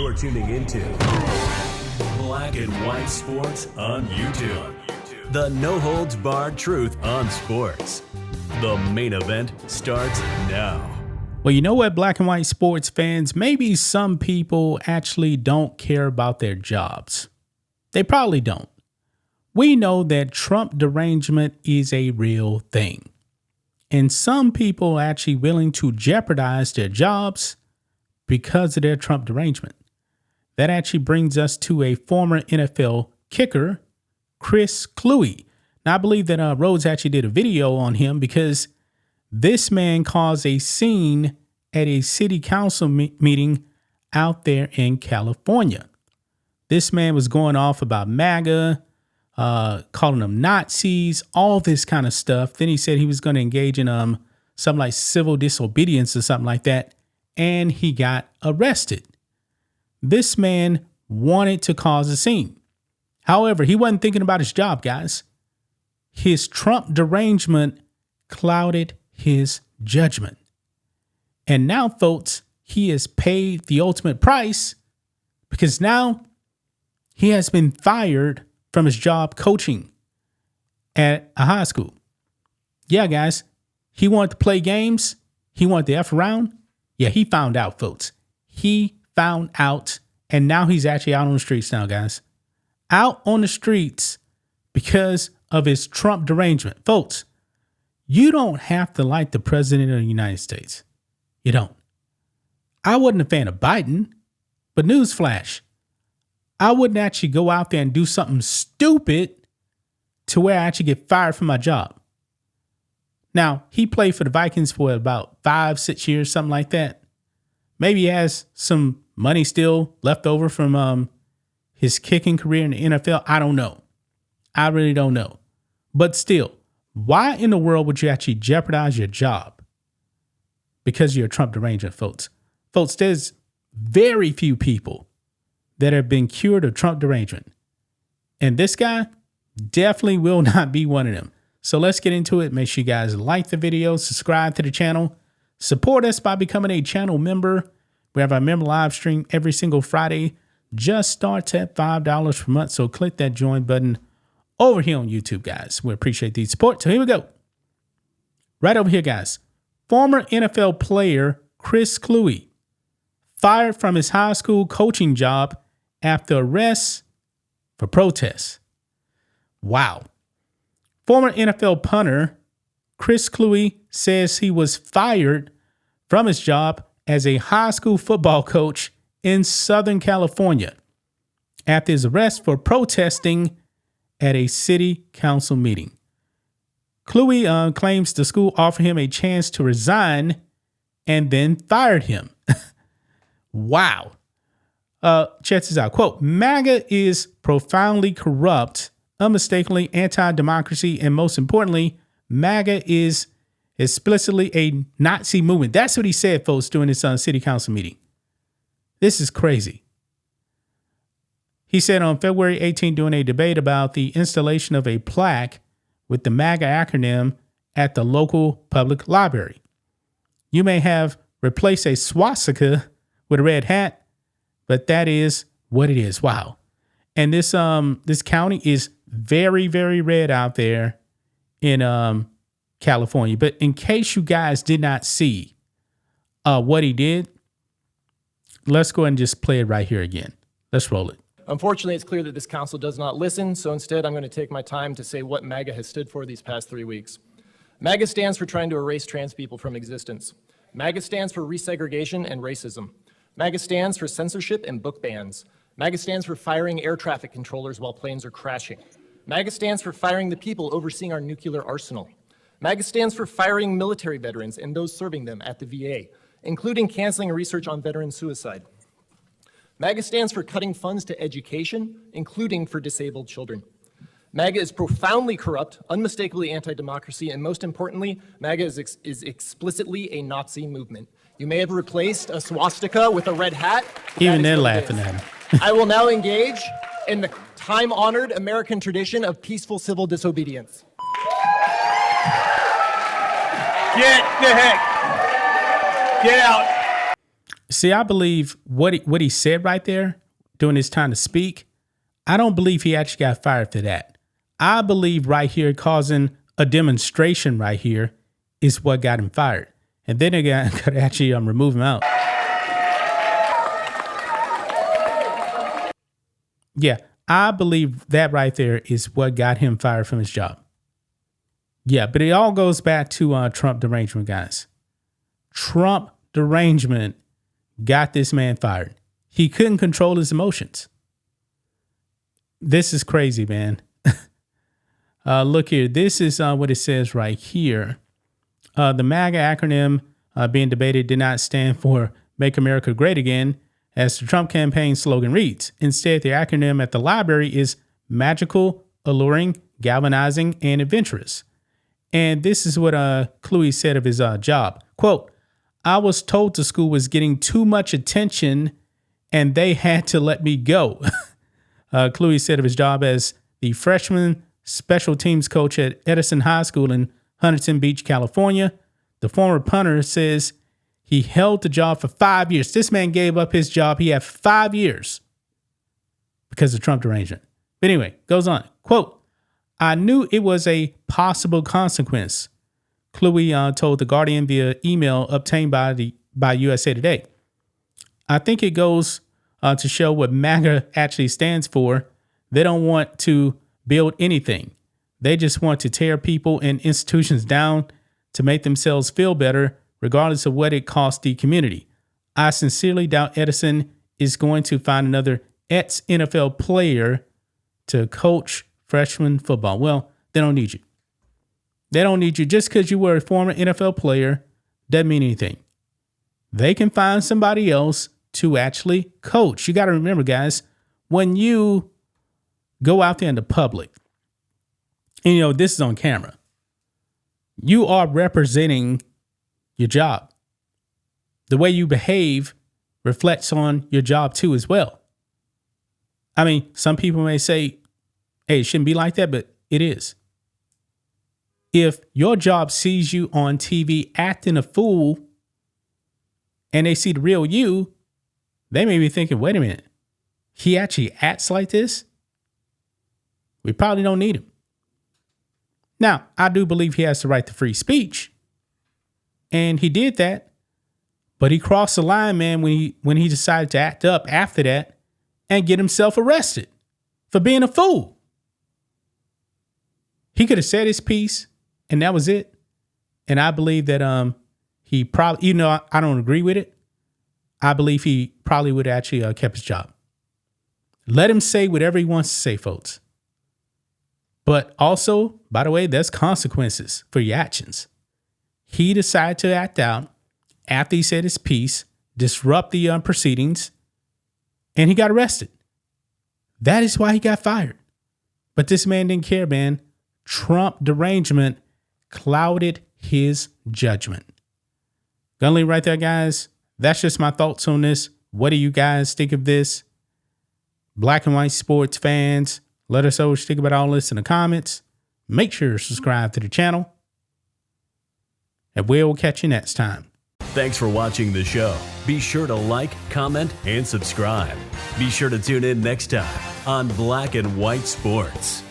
You're tuning into Black and White Sports on YouTube. The no-holds-barred truth on sports. The main event starts now. Well, you know what, Black and White Sports fans? Maybe some people actually don't care about their jobs. They probably don't. We know that Trump derangement is a real thing. And some people are actually willing to jeopardize their jobs because of their Trump derangement. That actually brings us to a former NFL kicker, Chris Kluwe. Now, I believe that Rhodes actually did a video on him because this man caused a scene at a city council meeting out there in California. This man was going off about MAGA, calling them Nazis, all this kind of stuff. Then he said he was going to engage in something like civil disobedience or something like that. And he got arrested. This man wanted to cause a scene. However, he wasn't thinking about his job, guys. His Trump derangement clouded his judgment. And now, folks, he has paid the ultimate price because now he has been fired from his job coaching at a high school. Yeah, guys, he wanted to play games. He wanted to F around. Yeah, he found out, folks. He found out, and now he's actually out on the streets now, guys. Out on the streets because of his Trump derangement. Folks, you don't have to like the president of the United States. You don't. I wasn't a fan of Biden, but newsflash, I wouldn't actually go out there and do something stupid to where I actually get fired from my job. Now, he played for the Vikings for about 5-6 years, something like that. Maybe he has some money still left over from his kicking career in the NFL. I don't know. I really don't know. But still, why in the world would you actually jeopardize your job because you're a Trump derangement, folks? Folks, there's very few people that have been cured of Trump derangement. And this guy definitely will not be one of them. So let's get into it. Make sure you guys like the video, subscribe to the channel, support us by becoming a channel member. We have our member live stream every single Friday. Just starts at $5 per month. So click that join button over here on YouTube, guys. We appreciate the support. So here we go. Right over here, guys. Former NFL player Chris Kluwe fired from his high school coaching job after arrest for protests. Wow. Former NFL punter Chris Kluwe says he was fired from his job as a high school football coach in Southern California after his arrest for protesting at a city council meeting. Kluwe claims the school offered him a chance to resign and then fired him. Wow. Check this out. Quote, MAGA is profoundly corrupt, unmistakably anti-democracy, and most importantly, MAGA is explicitly a Nazi movement. That's what he said, folks, during this city council meeting. This is crazy. He said on February 18, during a debate about the installation of a plaque with the MAGA acronym at the local public library. You may have replaced a swastika with a red hat, but that is what it is. Wow. And this county is very, very red out there in California. But in case you guys did not see what he did, let's go ahead and just play it right here again. Let's roll it. Unfortunately, it's clear that this council does not listen, so instead I'm going to take my time to say what MAGA has stood for these past 3 weeks. MAGA stands for trying to erase trans people from existence. MAGA stands for resegregation and racism. MAGA stands for censorship and book bans. MAGA stands for firing air traffic controllers while planes are crashing. MAGA stands for firing the people overseeing our nuclear arsenal. MAGA stands for firing military veterans and those serving them at the VA, including canceling research on veteran suicide. MAGA stands for cutting funds to education, including for disabled children. MAGA is profoundly corrupt, unmistakably anti-democracy, and most importantly, MAGA is explicitly a Nazi movement. You may have replaced a swastika with a red hat. Even they're laughing at him. I will now engage in the time-honored American tradition of peaceful civil disobedience. Get the heck. Get out. See, I believe what he said right there during his time to speak, I don't believe he actually got fired for that. I believe right here causing a demonstration right here is what got him fired. And then they could actually remove him out. Yeah, I believe that right there is what got him fired from his job. Yeah, but it all goes back to Trump derangement, guys. Trump derangement got this man fired. He couldn't control his emotions. This is crazy, man. Look here. This is what it says right here. The MAGA acronym being debated did not stand for Make America Great Again, as the Trump campaign slogan reads. Instead, the acronym at the library is magical, alluring, galvanizing, and adventurous. And this is what Kluwe said of his job. Quote, I was told the school was getting too much attention and they had to let me go. Kluwe said of his job as the freshman special teams coach at Edison High School in Huntington Beach, California. The former punter says he held the job for 5 years. This man gave up his job. He had 5 years because of Trump derangement. But anyway, goes on. Quote, I knew it was a possible consequence, Kluwe told The Guardian via email obtained by USA Today. I think it goes to show what MAGA actually stands for. They don't want to build anything. They just want to tear people and institutions down to make themselves feel better, regardless of what it costs the community. I sincerely doubt Edison is going to find another ex-NFL player to coach freshman football. Well, they don't need you. They don't need you. Just because you were a former NFL player doesn't mean anything. They can find somebody else to actually coach. You got to remember, guys, when you go out there in the public, and, you know, this is on camera, you are representing your job. The way you behave reflects on your job too as well. I mean, some people may say, hey, it shouldn't be like that, but it is. If your job sees you on TV acting a fool and they see the real you, they may be thinking, wait a minute, he actually acts like this? We probably don't need him. Now, I do believe he has the right to free speech. And he did that. But he crossed the line, man, when he decided to act up after that and get himself arrested for being a fool. He could have said his piece and that was it. And I believe that he probably, even though I don't agree with it, I believe he probably would have actually kept his job. Let him say whatever he wants to say, folks. But also, by the way, there's consequences for your actions. He decided to act out after he said his piece, disrupt the proceedings, and he got arrested. That is why he got fired. But this man didn't care, man. Trump derangement clouded his judgment. Gonna leave right there, guys. That's just my thoughts on this. What do you guys think of this? Black and white sports fans, let us know what you think about all this in the comments. Make sure to subscribe to the channel. And we'll catch you next time. Thanks for watching the show. Be sure to like, comment, and subscribe. Be sure to tune in next time on Black and White Sports.